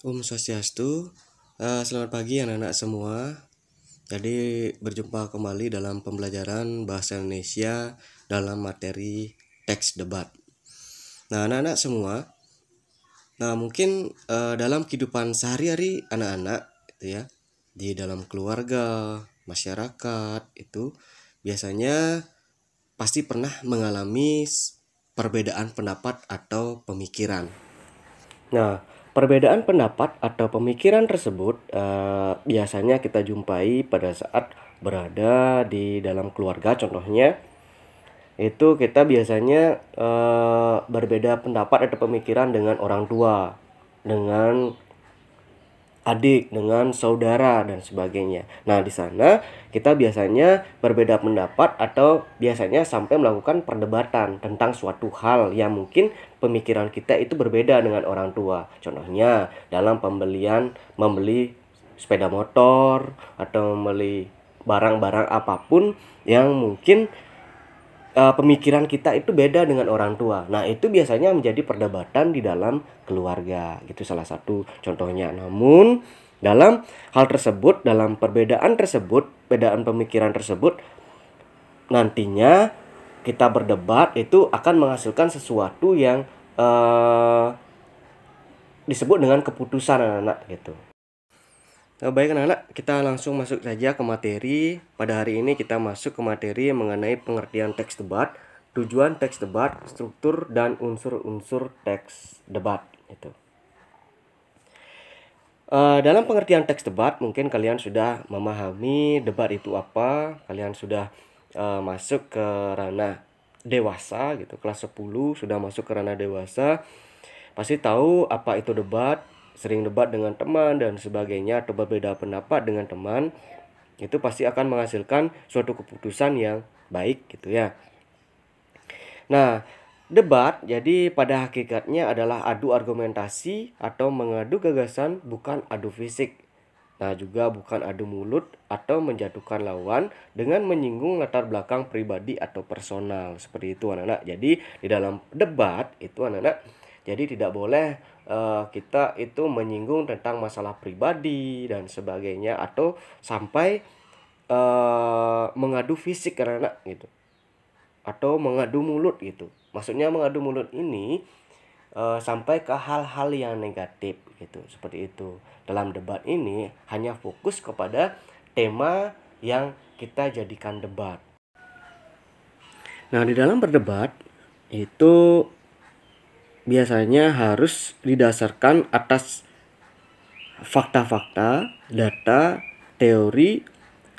Om Swastiastu, selamat pagi anak-anak semua. Jadi berjumpa kembali dalam pembelajaran bahasa Indonesia dalam materi teks debat. Nah anak-anak semua, mungkin dalam kehidupan sehari-hari anak-anak itu ya, di dalam keluarga, masyarakat itu biasanya pasti pernah mengalami perbedaan pendapat atau pemikiran. Nah, perbedaan pendapat atau pemikiran tersebut biasanya kita jumpai pada saat berada di dalam keluarga. Contohnya, itu kita biasanya berbeda pendapat atau pemikiran dengan orang tua, dengan adik, dengan saudara dan sebagainya. Nah, di sana kita biasanya berbeda pendapat atau biasanya sampai melakukan perdebatan tentang suatu hal yang mungkin pemikiran kita itu berbeda dengan orang tua. Contohnya dalam membeli sepeda motor atau membeli barang-barang apapun yang mungkin pemikiran kita itu beda dengan orang tua. Nah, itu biasanya menjadi perdebatan di dalam keluarga. Itu salah satu contohnya. Namun, dalam hal tersebut, dalam perbedaan tersebut, perbedaan pemikiran tersebut, nantinya kita berdebat itu akan menghasilkan sesuatu yang disebut dengan keputusan anak-anak gitu. Baik anak-anak, kita langsung masuk saja ke materi. Pada hari ini kita masuk ke materi mengenai pengertian teks debat, tujuan teks debat, struktur dan unsur-unsur teks debat. Itu. Dalam pengertian teks debat, mungkin kalian sudah memahami debat itu apa. Kalian sudah masuk ke ranah dewasa gitu, kelas 10 sudah masuk ke ranah dewasa. Pasti tahu apa itu debat, sering debat dengan teman dan sebagainya, atau berbeda pendapat dengan teman, itu pasti akan menghasilkan suatu keputusan yang baik gitu ya. Nah, debat jadi pada hakikatnya adalah adu argumentasi atau mengadu gagasan, bukan adu fisik. Nah, juga bukan adu mulut atau menjatuhkan lawan dengan menyinggung latar belakang pribadi atau personal. Seperti itu anak-anak. Jadi di dalam debat itu anak-anak, jadi tidak boleh kita itu menyinggung tentang masalah pribadi dan sebagainya, atau sampai mengadu fisik anak-anak gitu, atau mengadu mulut gitu. Maksudnya mengadu mulut ini sampai ke hal-hal yang negatif gitu, seperti itu. Dalam debat ini hanya fokus kepada tema yang kita jadikan debat. Nah, di dalam berdebat itu biasanya harus didasarkan atas fakta-fakta, data, teori,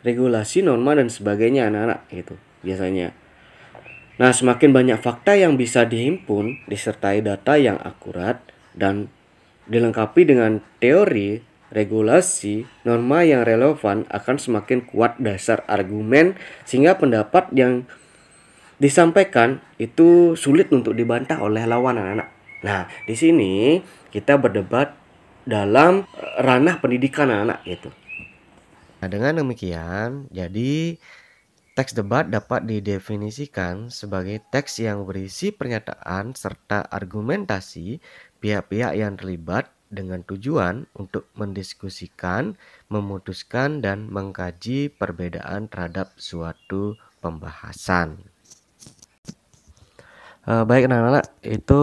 regulasi, norma dan sebagainya anak-anak gitu biasanya. Nah, semakin banyak fakta yang bisa dihimpun disertai data yang akurat dan dilengkapi dengan teori, regulasi, norma yang relevan, akan semakin kuat dasar argumen sehingga pendapat yang disampaikan itu sulit untuk dibantah oleh lawan anak-anak. Nah, di sini kita berdebat dalam ranah pendidikan anak-anak gitu. Nah, dengan demikian, jadi teks debat dapat didefinisikan sebagai teks yang berisi pernyataan serta argumentasi pihak-pihak yang terlibat dengan tujuan untuk mendiskusikan, memutuskan, dan mengkaji perbedaan terhadap suatu pembahasan. Baik anak-anak, itu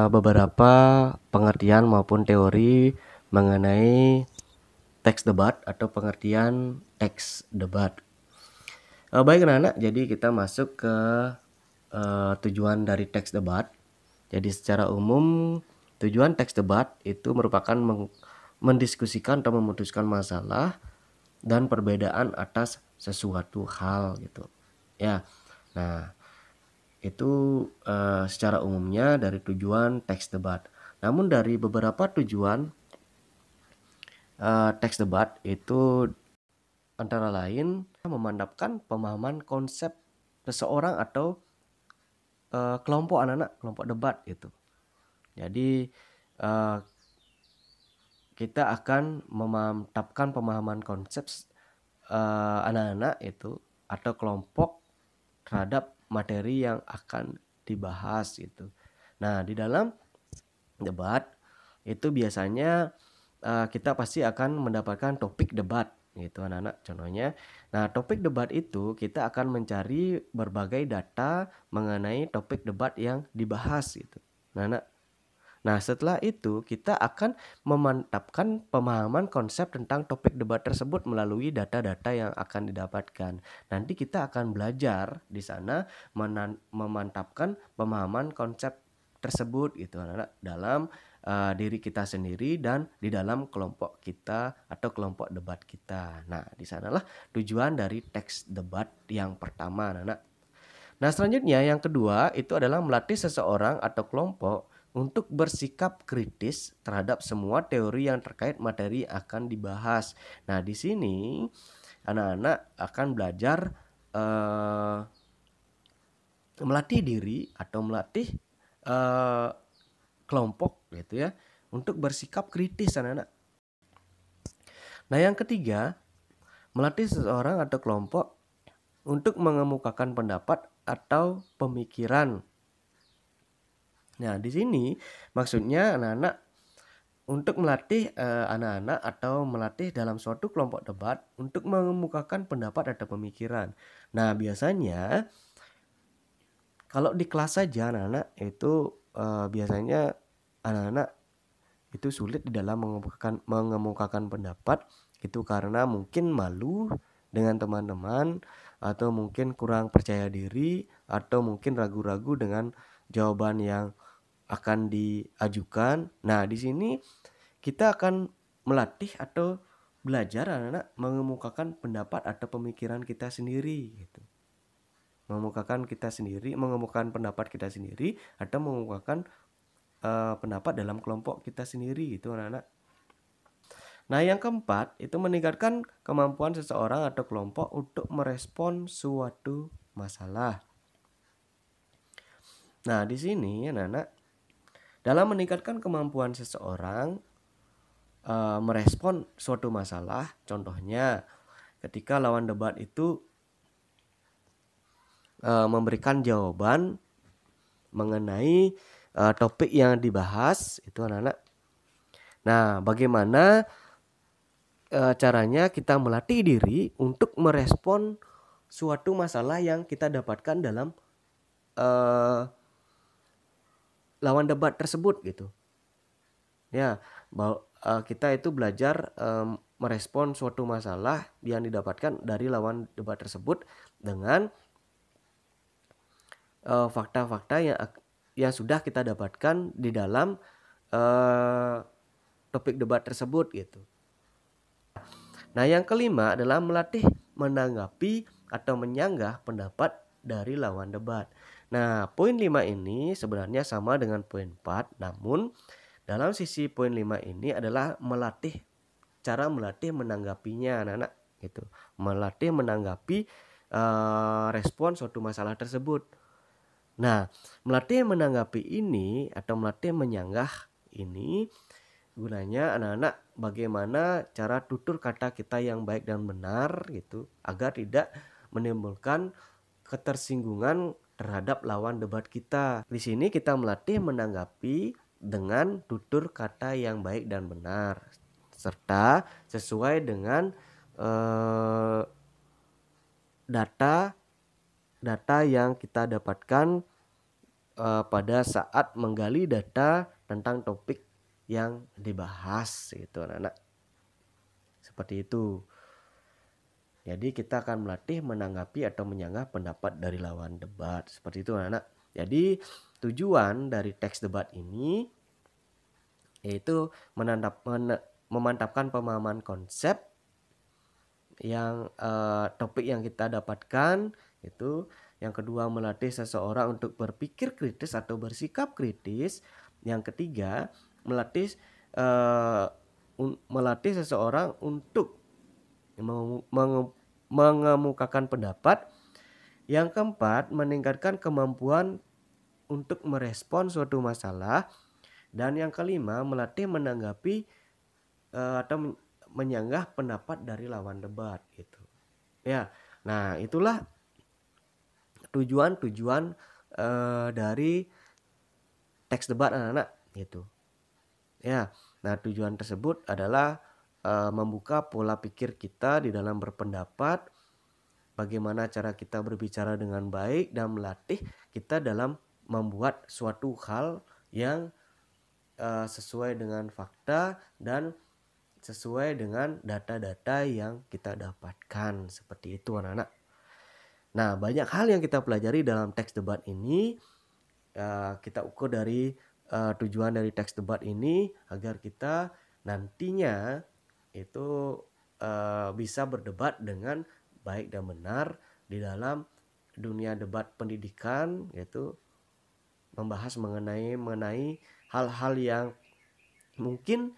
beberapa pengertian maupun teori mengenai teks debat atau pengertian teks debat. Baik anak-anak, jadi kita masuk ke tujuan dari teks debat. Jadi secara umum tujuan teks debat itu merupakan mendiskusikan atau memutuskan masalah dan perbedaan atas sesuatu hal gitu. Ya. Nah, itu secara umumnya dari tujuan teks debat. Namun dari beberapa tujuan teks debat itu antara lain memantapkan pemahaman konsep seseorang atau kelompok anak-anak, kelompok debat gitu. Jadi kita akan memantapkan pemahaman konsep anak-anak itu atau kelompok terhadap materi yang akan dibahas gitu. Nah, di dalam debat itu biasanya kita pasti akan mendapatkan topik debat gitu anak-anak. Contohnya, nah topik debat itu kita akan mencari berbagai data mengenai topik debat yang dibahas gitu. Nah, setelah itu kita akan memantapkan pemahaman konsep tentang topik debat tersebut melalui data-data yang akan didapatkan. Nanti kita akan belajar di sana memantapkan pemahaman konsep tersebut gitu anak-anak dalam diri kita sendiri dan di dalam kelompok kita atau kelompok debat kita. Nah, di sanalah tujuan dari teks debat yang pertama anak-anak. Nah, selanjutnya yang kedua itu adalah melatih seseorang atau kelompok untuk bersikap kritis terhadap semua teori yang terkait materi yang akan dibahas. Nah, di sini anak-anak akan belajar melatih diri atau melatih kelompok gitu ya untuk bersikap kritis anak-anak. Nah, yang ketiga, melatih seseorang atau kelompok untuk mengemukakan pendapat atau pemikiran. Nah, di sini maksudnya anak-anak untuk melatih anak-anak atau melatih dalam suatu kelompok debat untuk mengemukakan pendapat atau pemikiran. Nah, biasanya kalau di kelas saja anak-anak itu biasanya anak-anak itu sulit di dalam mengemukakan pendapat itu karena mungkin malu dengan teman-teman atau mungkin kurang percaya diri atau mungkin ragu-ragu dengan jawaban yang akan diajukan. Nah, di sini kita akan melatih atau belajar anak-anak mengemukakan pendapat atau pemikiran kita sendiri gitu. Mengemukakan pendapat kita sendiri atau mengemukakan pendapat dalam kelompok kita sendiri gitu anak-anak. Nah, yang keempat itu meningkatkan kemampuan seseorang atau kelompok untuk merespon suatu masalah. Nah, di sini anak-anak dalam meningkatkan kemampuan seseorang merespon suatu masalah, contohnya ketika lawan debat itu memberikan jawaban mengenai topik yang dibahas itu anak-anak. Nah, bagaimana caranya kita melatih diri untuk merespon suatu masalah yang kita dapatkan dalam lawan debat tersebut gitu. Ya, kita itu belajar merespon suatu masalah yang didapatkan dari lawan debat tersebut dengan fakta-fakta yang sudah kita dapatkan di dalam topik debat tersebut gitu. Nah, yang kelima adalah melatih menanggapi atau menyanggah pendapat dari lawan debat. Nah, poin 5 ini sebenarnya sama dengan poin 4, namun dalam sisi poin 5 ini adalah cara melatih menanggapinya anak-anak gitu. Melatih menanggapi respon suatu masalah tersebut. Nah, melatih menanggapi ini atau melatih menyanggah ini gunanya anak-anak bagaimana cara tutur kata kita yang baik dan benar gitu agar tidak menimbulkan ketersinggungan terhadap lawan debat kita. Di sini kita melatih menanggapi dengan tutur kata yang baik dan benar serta sesuai dengan data yang kita dapatkan pada saat menggali data tentang topik yang dibahas gitu anak-anak. Seperti itu. Jadi kita akan melatih menanggapi atau menyanggah pendapat dari lawan debat. Seperti itu anak-anak. Jadi tujuan dari teks debat ini yaitu memantapkan pemahaman konsep yang topik yang kita dapatkan itu. Yang kedua, melatih seseorang untuk berpikir kritis atau bersikap kritis. Yang ketiga, melatih seseorang untuk mengemukakan pendapat. Yang keempat, meningkatkan kemampuan untuk merespon suatu masalah. Dan yang kelima, melatih menanggapi atau menyanggah pendapat dari lawan debat gitu. Ya. Nah, itulah tujuan dari teks debat anak-anak gitu. Ya. Nah, tujuan tersebut adalah membuka pola pikir kita di dalam berpendapat, bagaimana cara kita berbicara dengan baik, dan melatih kita dalam membuat suatu hal yang sesuai dengan fakta dan sesuai dengan data-data yang kita dapatkan. Seperti itu anak-anak. Nah, banyak hal yang kita pelajari dalam teks debat ini. Kita ukur dari tujuan dari teks debat ini agar kita nantinya itu bisa berdebat dengan baik dan benar di dalam dunia debat pendidikan, yaitu membahas mengenai hal-hal yang mungkin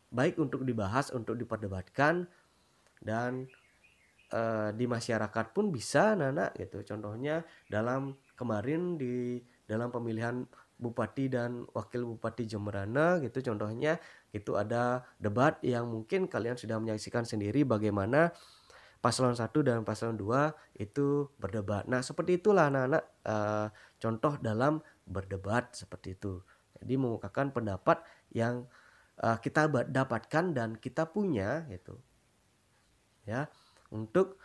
baik untuk dibahas, untuk diperdebatkan, dan di masyarakat pun bisa anak-anak gitu. Contohnya dalam kemarin di dalam pemilihan bupati dan wakil bupati Jemberana gitu, contohnya itu ada debat yang mungkin kalian sudah menyaksikan sendiri bagaimana paslon 1 dan paslon 2 itu berdebat. Nah, seperti itulah anak-anak contoh dalam berdebat seperti itu. Jadi mengungkapkan pendapat yang kita dapatkan dan kita punya gitu. Ya, untuk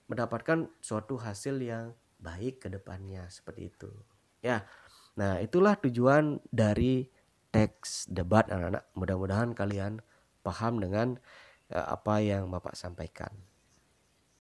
mendapatkan suatu hasil yang baik ke depannya, seperti itu. Ya. Nah, itulah tujuan dari teks debat anak-anak. Mudah-mudahan kalian paham dengan apa yang Bapak sampaikan.